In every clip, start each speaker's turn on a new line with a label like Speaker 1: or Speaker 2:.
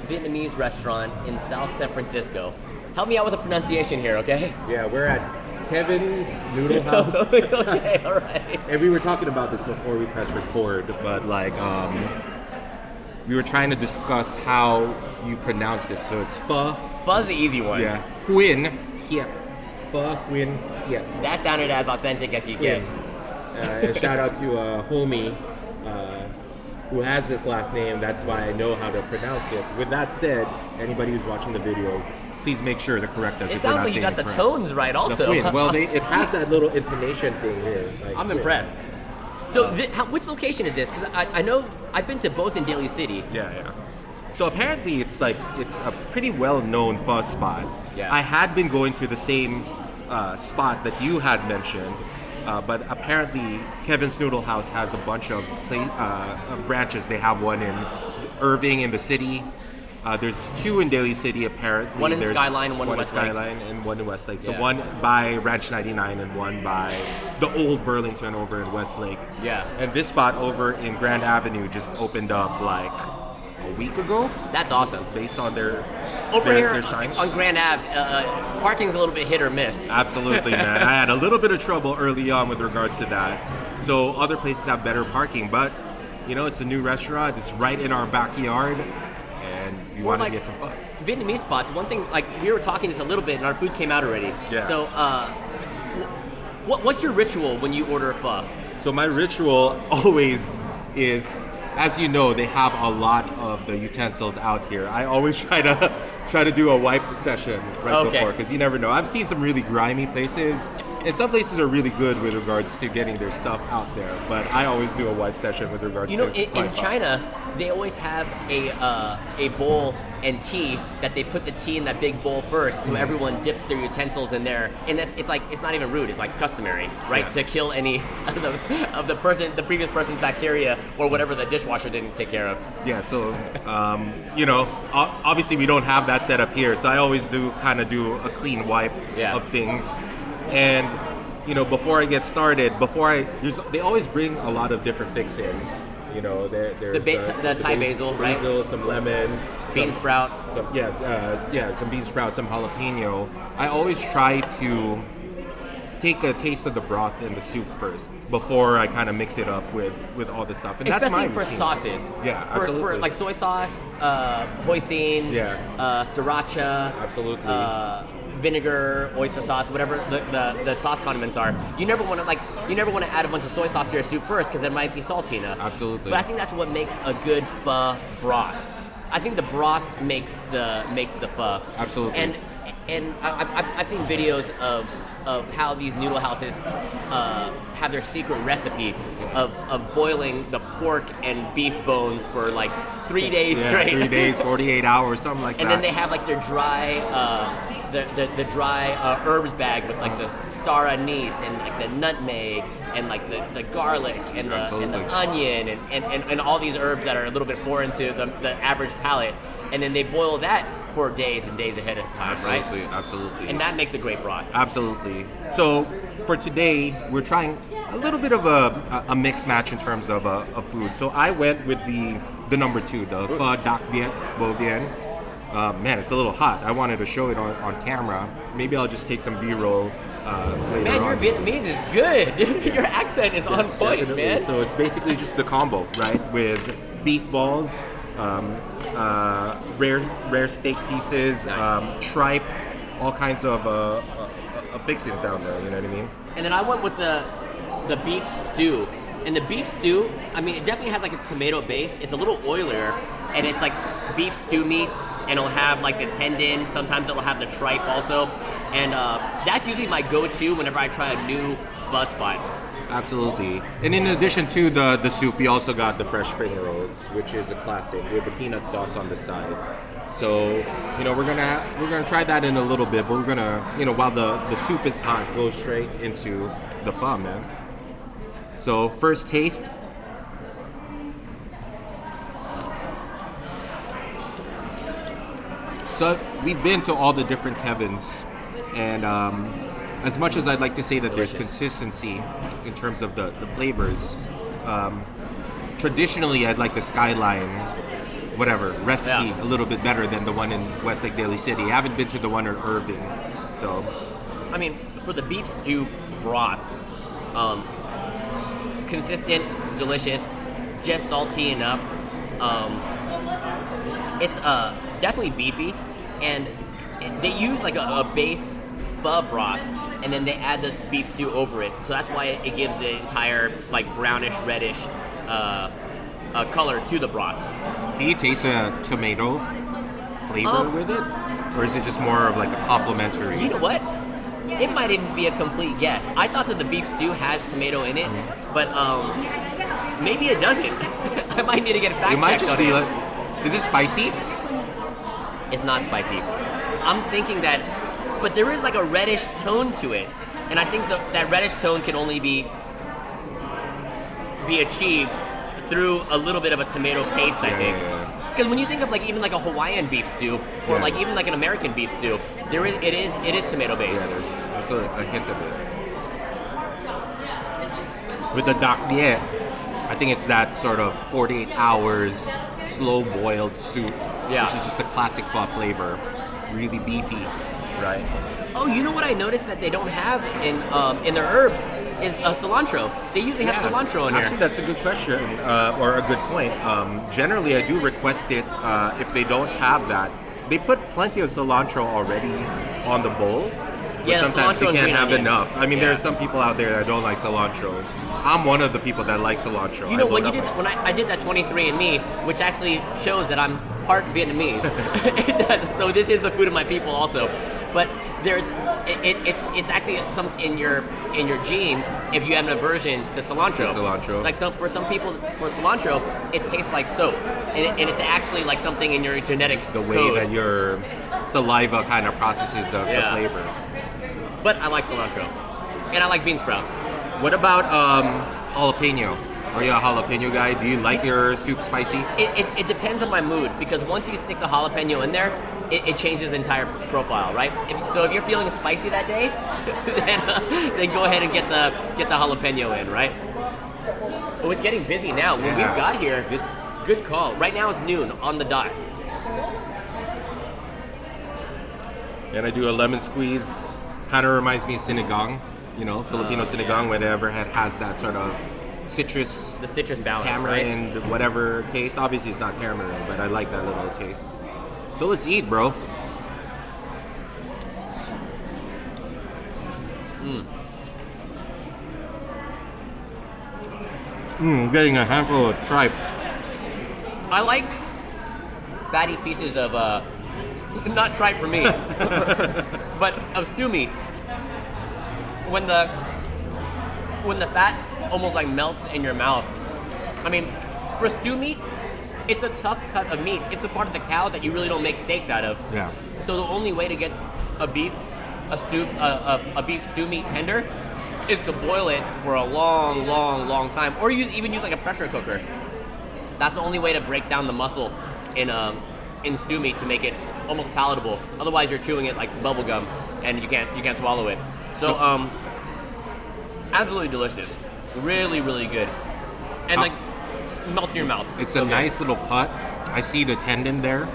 Speaker 1: Vietnamese restaurant in South San Francisco. Help me out with the pronunciation here, okay?
Speaker 2: Yeah, we're at Kevin's Noodle House.
Speaker 1: Okay, all right.
Speaker 2: And we were talking about this before we pressed record, but like we were trying to discuss how you pronounce this. So it's Pho.
Speaker 1: Pho's the easy one.
Speaker 2: Yeah. Huynh Hiep. Pho Huynh Hiep.
Speaker 1: That sounded as authentic as you get.
Speaker 2: And shout out to homie who has this last name. That's why I know how to pronounce it. With that said, anybody who's watching the video, please make sure to correct us.
Speaker 1: It sounds like you got the tones right also.
Speaker 2: Well, it has that little intonation thing here. Like,
Speaker 1: I'm impressed. So which location is this? Because I know I've been to both in Daly City.
Speaker 2: Yeah. So apparently it's a pretty well-known pho spot.
Speaker 1: Yeah.
Speaker 2: I had been going to the same spot that you had mentioned, but apparently Kevin's Noodle House has a bunch of branches. They have one in Irving in the city. There's two in Daly City apparently.
Speaker 1: One in Skyline and one in Westlake.
Speaker 2: Skyline and one in Westlake. So
Speaker 1: Yeah.
Speaker 2: one by Ranch 99 and one by the old Burlington over in Westlake.
Speaker 1: Yeah.
Speaker 2: And this spot over in Grand Avenue just opened up like a week ago.
Speaker 1: That's awesome.
Speaker 2: Based on their signs.
Speaker 1: On Grand Ave, parking's a little bit hit or miss.
Speaker 2: Absolutely, man. I had a little bit of trouble early on with regards to that. So other places have better parking, but you know, it's a new restaurant. It's right in our backyard. And you want to get some fun.
Speaker 1: Vietnamese spots, one thing, like we were talking just a little bit and our food came out already.
Speaker 2: Yeah.
Speaker 1: So what's your ritual when you order pho?
Speaker 2: So my ritual always is, as you know, they have a lot of the utensils out here. I always try to do a wipe session before, because you never know. I've seen some really grimy places, and some places are really good with regards to getting their stuff out there. But I always do a wipe session with regards to.
Speaker 1: In China, they always have a bowl and tea that they put the tea in that big bowl first, so everyone dips their utensils in there, and it's not even rude. It's like customary, right, to kill any of the previous person's bacteria or whatever the dishwasher didn't take care of.
Speaker 2: Yeah. So you know, obviously we don't have that set up here, so I always do a clean wipe of things. And you know, before I get started, they always bring a lot of different fixins. You know, there's
Speaker 1: the Thai basil, right?
Speaker 2: Some lemon,
Speaker 1: bean sprout.
Speaker 2: Some bean sprout, some jalapeno. I always try to take a taste of the broth in the soup first before I kind of mix it up with all the stuff. And
Speaker 1: especially
Speaker 2: that's my
Speaker 1: for
Speaker 2: routine.
Speaker 1: Sauces.
Speaker 2: Yeah, absolutely.
Speaker 1: For like soy sauce, hoisin, sriracha,
Speaker 2: absolutely.
Speaker 1: Vinegar, oyster sauce, whatever the sauce condiments are. You never want to add a bunch of soy sauce to your soup first because it might be salty enough.
Speaker 2: Absolutely.
Speaker 1: But I think that's what makes a good pho broth. I think the broth makes the pho.
Speaker 2: Absolutely.
Speaker 1: And I've seen videos of how these noodle houses have their secret recipe of boiling the pork and beef bones for like 3 days straight.
Speaker 2: 3 days, 48 hours, something like that.
Speaker 1: And then they have like their dry the dry herbs bag with like the star anise and like the nutmeg and like the garlic and the onion and all these herbs that are a little bit foreign to the average palate. And then they boil that for days and days ahead of time, right?
Speaker 2: Absolutely.
Speaker 1: And that makes a great broth.
Speaker 2: Absolutely. So for today, we're trying a little bit of a mixed match in terms of food. So I went with the number 2, the Pho Đặc Biệt Bo Bien. Man, it's a little hot. I wanted to show it on camera. Maybe I'll just take some B-roll later
Speaker 1: man,
Speaker 2: on.
Speaker 1: your Vietnamese is good. Your accent is on point,
Speaker 2: definitely.
Speaker 1: man.
Speaker 2: So it's basically just the combo, right? With beef balls, rare steak pieces,
Speaker 1: Nice.
Speaker 2: tripe, all kinds of fixings down there, you know what I mean?
Speaker 1: And then I went with the beef stew. And the beef stew, I mean, it definitely has like a tomato base. It's a little oilier, and it's like beef stew meat, and it'll have like the tendon. Sometimes it'll have the tripe also. And that's usually my go-to whenever I try a new pho spot.
Speaker 2: Absolutely. And in addition to the soup, we also got the fresh spring rolls, which is a classic with the peanut sauce on the side. So, you know, we're gonna try that in a little bit, but we're gonna, you know, while the soup is hot, go straight into the pho, man. So, first taste. So, we've been to all the different Kevins, and as much as I'd like to say that
Speaker 1: Delicious.
Speaker 2: there's consistency in terms of the flavors, traditionally I'd like the Skyline whatever recipe a little bit better than the one in Westlake Daly City. I haven't been to the one in Irving, so.
Speaker 1: I mean, for the beef stew broth, consistent, delicious, just salty enough. It's definitely beefy, and they use like a base pho broth, and then they add the beef stew over it. So that's why it gives the entire like brownish, reddish color to the broth.
Speaker 2: Do you taste a tomato flavor with it? Or is it just more of like a complimentary?
Speaker 1: You know what? It might even be a complete guess. I thought that the beef stew has tomato in it, but maybe it doesn't. I might need to get a fact checked.
Speaker 2: It might just be like, is it spicy?
Speaker 1: It's not spicy. I'm thinking that, but there is like a reddish tone to it, and I think that reddish tone can only be achieved through a little bit of a tomato paste, I think. Because when you think of like even like a Hawaiian beef stew, or like even like an American beef stew, it is tomato based.
Speaker 2: Yeah, there's a hint of it. With the D.A.D.S, I think it's that sort of 48 hours slow boiled soup, which is just a classic pho flavor, really beefy, right?
Speaker 1: Oh, you know what I noticed that they don't have in their herbs is cilantro. They usually have cilantro in here.
Speaker 2: Actually, that's a good question, or a good point. Generally, I do request it if they don't have that. They put plenty of cilantro already on the bowl, but sometimes you can't have enough. I mean, there are some people out there that don't like cilantro. I'm one of the people that like cilantro.
Speaker 1: You know, when I did that 23andMe, which actually shows that I'm part Vietnamese. It does. So this is the food of my people also. But it's actually some in your genes if you have an aversion to cilantro. Like for some people, for cilantro, it tastes like soap, and it's actually like something in your genetic
Speaker 2: the way
Speaker 1: code.
Speaker 2: That your saliva kind of processes the flavor.
Speaker 1: But I like cilantro, and I like bean sprouts.
Speaker 2: What about jalapeno? Are you a jalapeno guy? Do you like your soup spicy?
Speaker 1: It depends on my mood, because once you stick the jalapeno in there, it changes the entire profile, right? So if you're feeling spicy that day, then go ahead and get the jalapeno in, right? Oh, it's getting busy now. When we got here, good call. Right now it's noon on the dot.
Speaker 2: And I do a lemon squeeze. Kind of reminds me of sinigang, Filipino sinigang, whenever it has that sort of citrus,
Speaker 1: the citrus balance,
Speaker 2: tamarind,
Speaker 1: right?
Speaker 2: Whatever taste. Obviously, it's not tamarind, but I like that little taste. So let's eat, bro. Getting a handful of tripe.
Speaker 1: I like fatty pieces of not tripe for me, but of stew meat. When the fat almost like melts in your mouth. I mean, for stew meat, it's a tough cut of meat. It's the part of the cow that you really don't make steaks out of.
Speaker 2: Yeah.
Speaker 1: So the only way to get a beef stew meat tender is to boil it for a long, long, long time, or even use like a pressure cooker. That's the only way to break down the muscle in stew meat to make it almost palatable. Otherwise, you're chewing it like bubble gum, and you can't swallow it. So absolutely delicious, really, really good, and like melt in your mouth.
Speaker 2: It's a nice little cut. I see the tendon there.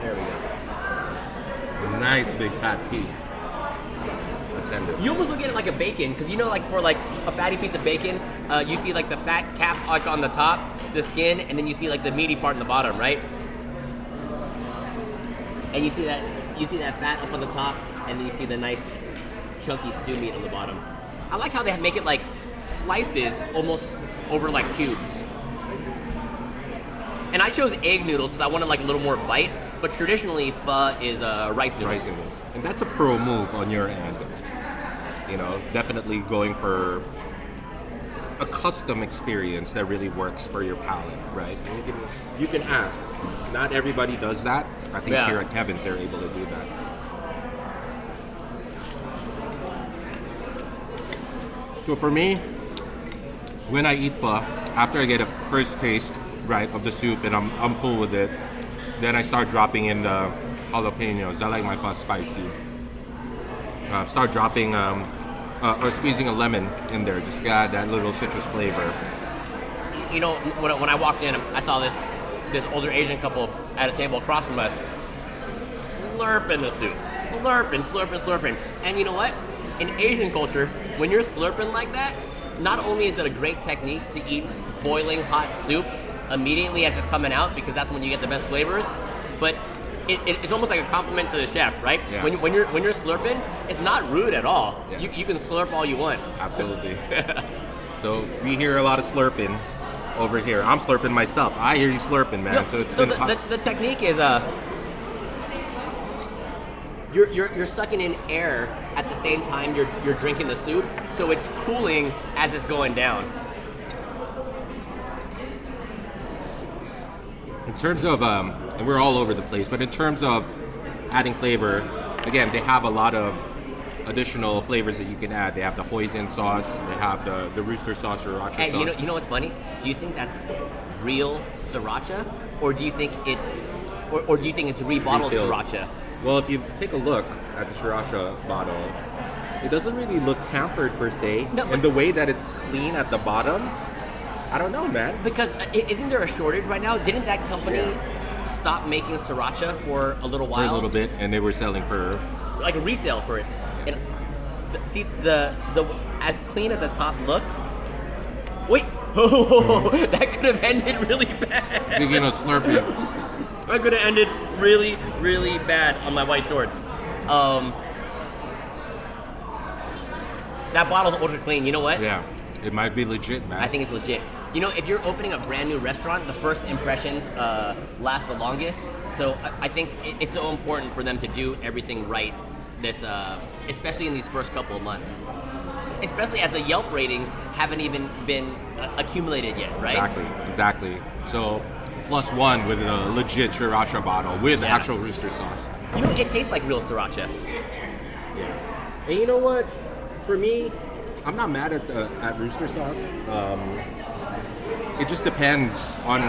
Speaker 2: There we go. A nice big fat piece.
Speaker 1: You almost look at it like a bacon, because like for like a fatty piece of bacon, you see like the fat cap like on the top, the skin, and then you see like the meaty part in the bottom, right? And you see that fat up on the top, and then you see the nice chunky stew meat on the bottom. I like how they make it like slices almost over like cubes. And I chose egg noodles because I wanted like a little more bite, but traditionally pho is rice noodles.
Speaker 2: And that's a pro move on your end. Definitely going for a custom experience that really works for your palate, right? And you can ask. Not everybody does that. I think here at Kevin's they're able to do that. So for me, when I eat pho, after I get a first taste, right, of the soup and I'm cool with it, then I start dropping in the jalapenos. I like my pho spicy. Start dropping or squeezing a lemon in there, just to add that little citrus flavor.
Speaker 1: you know, when I walked in, I saw this older Asian couple at a table across from us, slurping the soup, slurping. And you know what? In Asian culture, when you're slurping like that, not only is it a great technique to eat boiling hot soup immediately as it's coming out, because that's when you get the best flavors, but it's almost like a compliment to the chef, right?
Speaker 2: Yeah.
Speaker 1: When you're slurping, it's not rude at all.
Speaker 2: Yeah.
Speaker 1: You can slurp all you want.
Speaker 2: Absolutely. So we hear a lot of slurping over here. I'm slurping myself. I hear you slurping, man.
Speaker 1: No,
Speaker 2: so it's
Speaker 1: so
Speaker 2: been
Speaker 1: the technique is you're sucking in air at the same time you're drinking the soup, so it's cooling as it's going down.
Speaker 2: In terms of, and we're all over the place, but in terms of adding flavor, again, they have a lot of additional flavors that you can add. They have the hoisin sauce, they have the Rooster Sauce, Sriracha
Speaker 1: Hey,
Speaker 2: sauce.
Speaker 1: you know what's funny? Do you think that's real sriracha, or do you think it's rebottled
Speaker 2: Refilled.
Speaker 1: sriracha?
Speaker 2: Well, if you take a look at the Sriracha bottle, it doesn't really look tampered per se.
Speaker 1: No,
Speaker 2: and the way that it's clean at the bottom, I don't know, man.
Speaker 1: Because isn't there a shortage right now? Didn't that company stop making sriracha for a little while?
Speaker 2: For a little bit, and they were selling for
Speaker 1: like a resale for it. And see the as clean as the top looks. Wait, that could have ended really bad.
Speaker 2: you know, Slurping.
Speaker 1: That could have ended really, really bad on my white shorts. That bottle's ultra clean. You know what?
Speaker 2: Yeah, it might be legit, man.
Speaker 1: I think it's legit. You know, if you're opening a brand new restaurant, the first impressions last the longest. So I think it's so important for them to do everything right. Especially in these first couple of months. Especially as the Yelp ratings haven't even been accumulated yet, right?
Speaker 2: Exactly. So +1 with a legit Sriracha bottle with actual Rooster Sauce.
Speaker 1: You know, it tastes like real sriracha.
Speaker 2: Yeah. And you know what? For me, I'm not mad at Rooster Sauce. It just depends on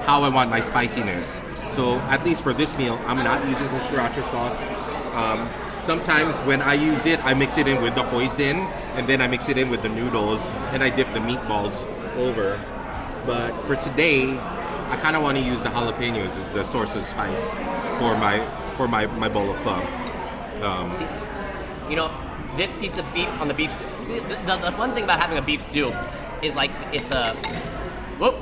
Speaker 2: how I want my spiciness. So at least for this meal, I'm not using the Sriracha sauce. Sometimes when I use it, I mix it in with the hoisin, and then I mix it in with the noodles, and I dip the meatballs over. But for today, I kind of want to use the jalapenos as the source of spice for my bowl of pho.
Speaker 1: You know, this piece of beef on the beef stew, the fun thing about having a beef stew is like it's a... Whoop!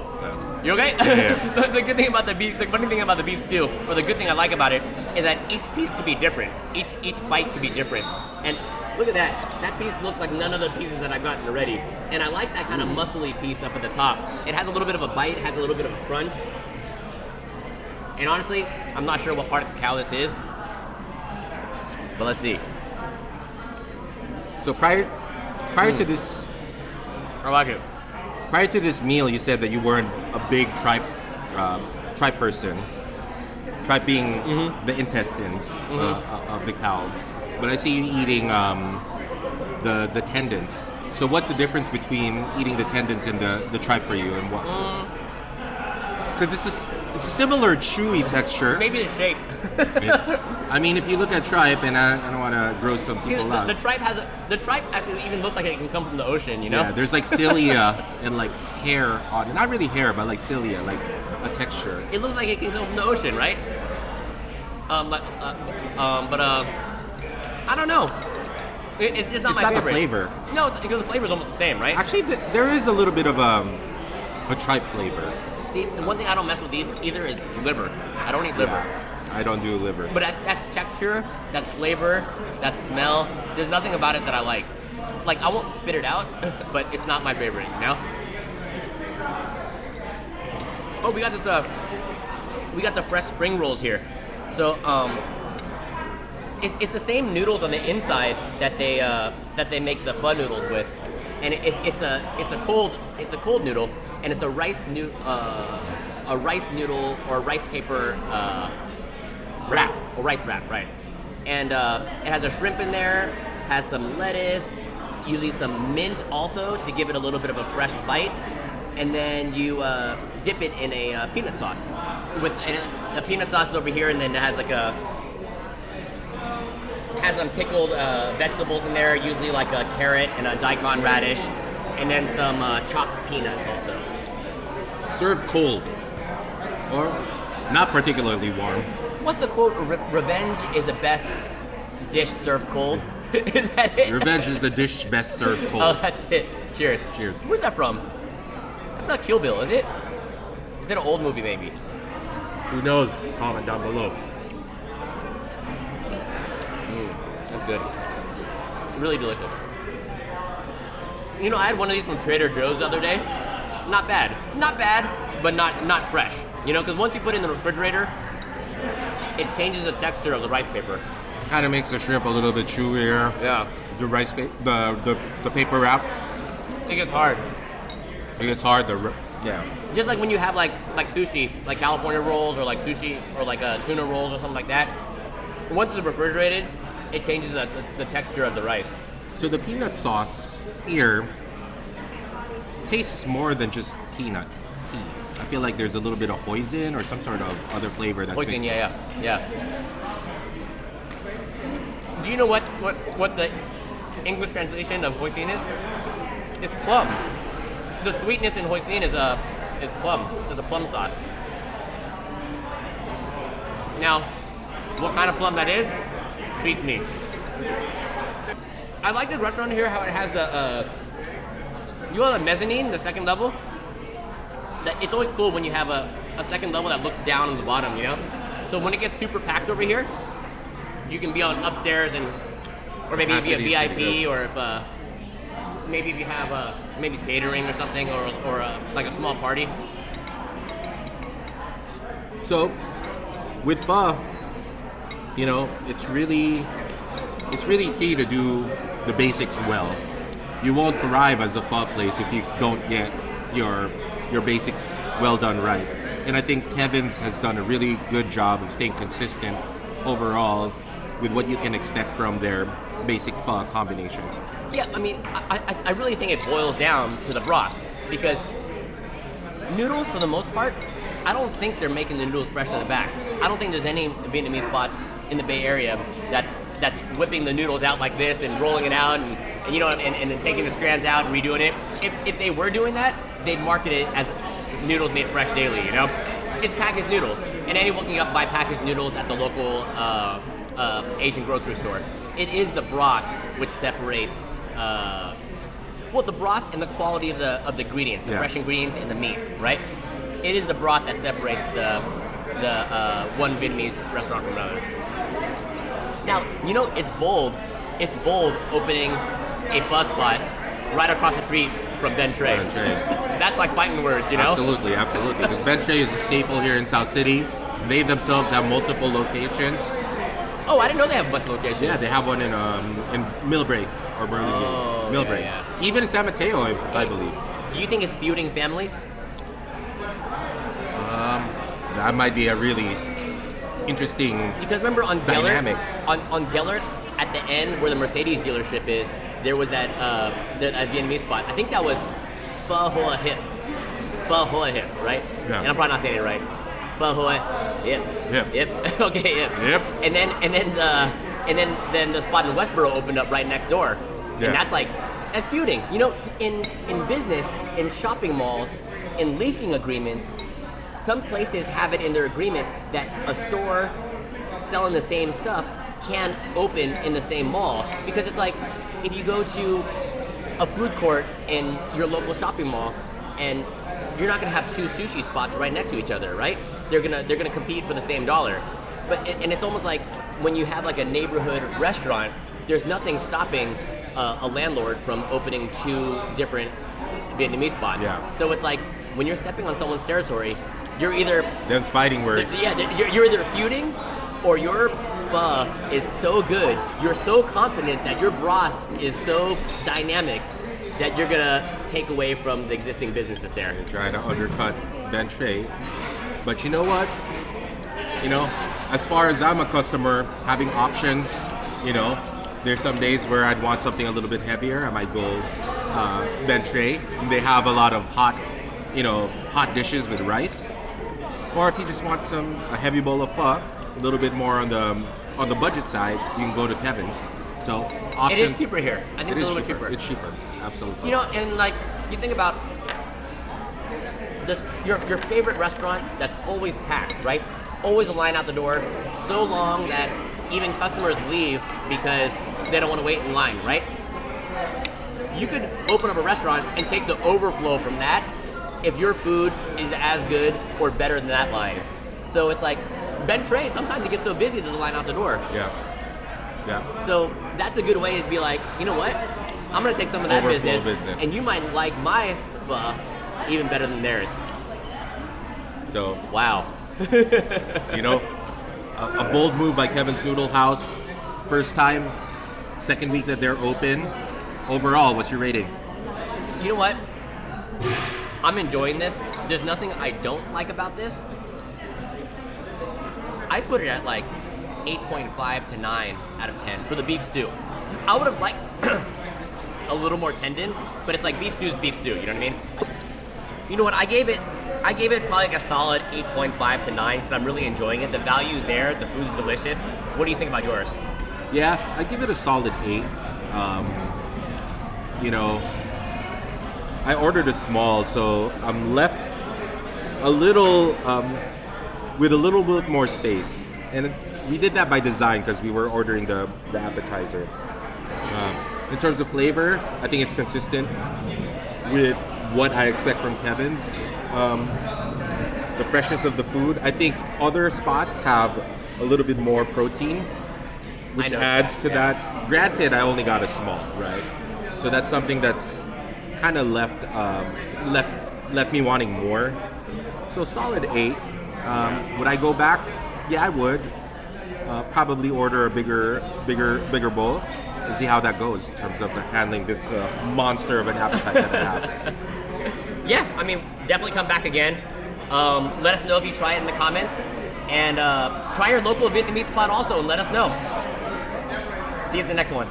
Speaker 1: You okay?
Speaker 2: Yeah.
Speaker 1: The good thing about the funny thing about the beef stew, or the good thing I like about it, is that each piece could be different. Each bite could be different. And look at that. That piece looks like none of the pieces that I've gotten already. And I like that kind of muscly piece up at the top. It has a little bit of a bite, it has a little bit of a crunch. And honestly, I'm not sure what part of the cow this is, but let's see.
Speaker 2: So prior to this,
Speaker 1: I like it.
Speaker 2: prior to this meal, you said that you weren't a big tripe person. Tripe being the intestines of the cow. But I see you eating the tendons. So what's the difference between eating the tendons and the tripe for you, and what? Because it's a similar chewy texture.
Speaker 1: Maybe the shape.
Speaker 2: I mean, if you look at tripe, and I don't want to gross some
Speaker 1: See,
Speaker 2: people out.
Speaker 1: the tripe actually even looks like it can come from the ocean, you know?
Speaker 2: Yeah, there's like cilia and like hair on it. Not really hair, but like cilia, like a texture.
Speaker 1: It looks like it can come from the ocean, right? But I don't know. It's just not
Speaker 2: It's
Speaker 1: my
Speaker 2: not
Speaker 1: favorite.
Speaker 2: the flavor.
Speaker 1: No, because the flavor is almost the same, right?
Speaker 2: Actually, there is a little bit of a tripe flavor.
Speaker 1: See, the one thing I don't mess with either is liver. I don't eat liver.
Speaker 2: I don't do liver.
Speaker 1: But that's texture, that's flavor, that's smell. There's nothing about it that I like. Like, I won't spit it out, but it's not my favorite, you know? Oh, we got this, we got the fresh spring rolls here. So, it's the same noodles on the inside that they make the pho noodles with, and it's a cold noodle, and it's a rice noodle or a rice paper wrap, or rice wrap, right? And it has a shrimp in there, has some lettuce, usually some mint also to give it a little bit of a fresh bite, and then you dip it in a peanut sauce. With the peanut sauce is over here, and then it has has some pickled vegetables in there, usually like a carrot and a daikon radish, and then some chopped peanuts also.
Speaker 2: served cold, or not particularly warm.
Speaker 1: What's the quote? Revenge is the best dish served cold. Is that it?
Speaker 2: Revenge is the dish best served cold.
Speaker 1: Oh, that's it. Cheers.
Speaker 2: Cheers.
Speaker 1: Where's that from? That's not Kill Bill, is it? Is it an old movie, maybe?
Speaker 2: Who knows? Comment down below.
Speaker 1: That's good. Really delicious. You know, I had one of these from Trader Joe's the other day. Not bad. Not bad, but not fresh. You know, because once you put it in the refrigerator, it changes the texture of the rice paper.
Speaker 2: Kind of makes the shrimp a little bit chewier.
Speaker 1: Yeah.
Speaker 2: The rice, the paper wrap.
Speaker 1: It gets hard.
Speaker 2: It gets hard. Yeah.
Speaker 1: Just like when you have like sushi, like California rolls or like sushi or like tuna rolls or something like that. Once it's refrigerated, it changes the texture of the rice.
Speaker 2: So the peanut sauce here tastes more than just peanut tea. I feel like there's a little bit of hoisin or some sort of other flavor that's
Speaker 1: Hoisin, yeah. Do you know what the English translation of hoisin is? It's plum. The sweetness in hoisin is plum. It's a plum sauce. Now, what kind of plum that is, beats me. I like this restaurant here, how it has the, you know, the mezzanine, the second level? It's always cool when you have a second level that looks down on the bottom, you know? So when it gets super packed over here, you can be on upstairs or maybe be a VIP, or if maybe if you have maybe catering or something, or like a small party.
Speaker 2: So with pho, you know, it's really key to do the basics well. You won't thrive as a pho place if you don't get your basics well done right. And I think Kevin's has done a really good job of staying consistent overall with what you can expect from their basic pho combinations.
Speaker 1: Yeah, I mean, I really think it boils down to the broth, because noodles, for the most part, I don't think they're making the noodles fresh to the back. I don't think there's any Vietnamese spots in the Bay Area that's whipping the noodles out like this and rolling it out and you know, and then taking the strands out and redoing it. If they were doing that, they'd market it as noodles made fresh daily, you know? It's packaged noodles, and anyone can buy packaged noodles at the local Asian grocery store. It is the broth which separates, the broth and the quality of the ingredients, the fresh ingredients and the meat, right? It is the broth that separates the one Vietnamese restaurant from another. Now, you know, it's bold opening a pho spot right across the street from Ben Tre. That's like fighting words, you know?
Speaker 2: Absolutely. Because Ben Tre is a staple here in South City. They themselves have multiple locations.
Speaker 1: Oh, I didn't know they have a bunch of locations.
Speaker 2: Yeah, they have one in Millbrae or Burlingame. Millbrae.
Speaker 1: Yeah.
Speaker 2: Even in San Mateo, I believe.
Speaker 1: Do you think it's feuding families?
Speaker 2: That might be a really interesting
Speaker 1: Because remember on
Speaker 2: dynamic.
Speaker 1: Gellert, on Gellert, at the end where the Mercedes dealership is, there was that Vietnamese spot. I think that was Pho Huynh Hiep. Pho Huynh Hiep, right?
Speaker 2: Yeah.
Speaker 1: And I'm probably not saying it right. Pho Huynh Hiep. Yep. Okay. Yep. And then the spot in Westboro opened up right next door, and that's feuding. You know, in business, in shopping malls, in leasing agreements, some places have it in their agreement that a store selling the same stuff can open in the same mall, because it's like if you go to a food court in your local shopping mall and you're not going to have two sushi spots right next to each other, right? They're gonna compete for the same dollar. And it's almost like when you have like a neighborhood restaurant, there's nothing stopping a landlord from opening two different Vietnamese spots.
Speaker 2: Yeah.
Speaker 1: So it's like when you're stepping on someone's territory, you're either
Speaker 2: That's fighting words.
Speaker 1: You're either feuding, or your pho is so good, you're so confident that your broth is so dynamic that you're gonna take away from the existing businesses there.
Speaker 2: You're trying to undercut Ben Tre. But you know what? You know, as far as I'm a customer, having options, you know, there's some days where I'd want something a little bit heavier. I might go Ben Tre. They have a lot of hot dishes with rice. Or if you just want a heavy bowl of pho, a little bit more on the budget side, you can go to Kevin's. So options.
Speaker 1: It is cheaper here. I think it's a little bit cheaper.
Speaker 2: It's cheaper, absolutely.
Speaker 1: You know, and like you think about your favorite restaurant that's always packed, right? Always a line out the door, so long that even customers leave because they don't want to wait in line, right? You could open up a restaurant and take the overflow from that if your food is as good or better than that line. So it's like, Ben Trey, sometimes it gets so busy there's a line out the door.
Speaker 2: Yeah.
Speaker 1: So that's a good way to be like, you know what? I'm gonna take some of that business, and you might like my pho even better than theirs.
Speaker 2: So
Speaker 1: wow.
Speaker 2: You know, a bold move by Kevin's Noodle House. First time, second week that they're open. Overall, what's your rating?
Speaker 1: You know what? I'm enjoying this. There's nothing I don't like about this. I put it at like 8.5 to 9 out of 10 for the beef stew. I would have liked a little more tendon, but it's like beef stew is beef stew, you know what I mean? You know what, I gave it probably like a solid 8.5 to 9 because I'm really enjoying it. The value's there, the food's delicious. What do you think about yours?
Speaker 2: Yeah, I give it a solid 8. You know, I ordered a small, so I'm left a little with a little bit more space, and we did that by design because we were ordering the appetizer. In terms of flavor, I think it's consistent with what I expect from Kevin's. The freshness of the food. I think other spots have a little bit more protein, which adds to that. Granted, I only got a small, right? So that's something that's kind of left me wanting more. So solid 8. Would I go back? Yeah, I would. Probably order a bigger bowl and see how that goes in terms of handling this monster of an appetite that I have.
Speaker 1: Yeah, I mean, definitely come back again. Let us know if you try it in the comments, and try your local Vietnamese spot also and let us know. See you at the next one.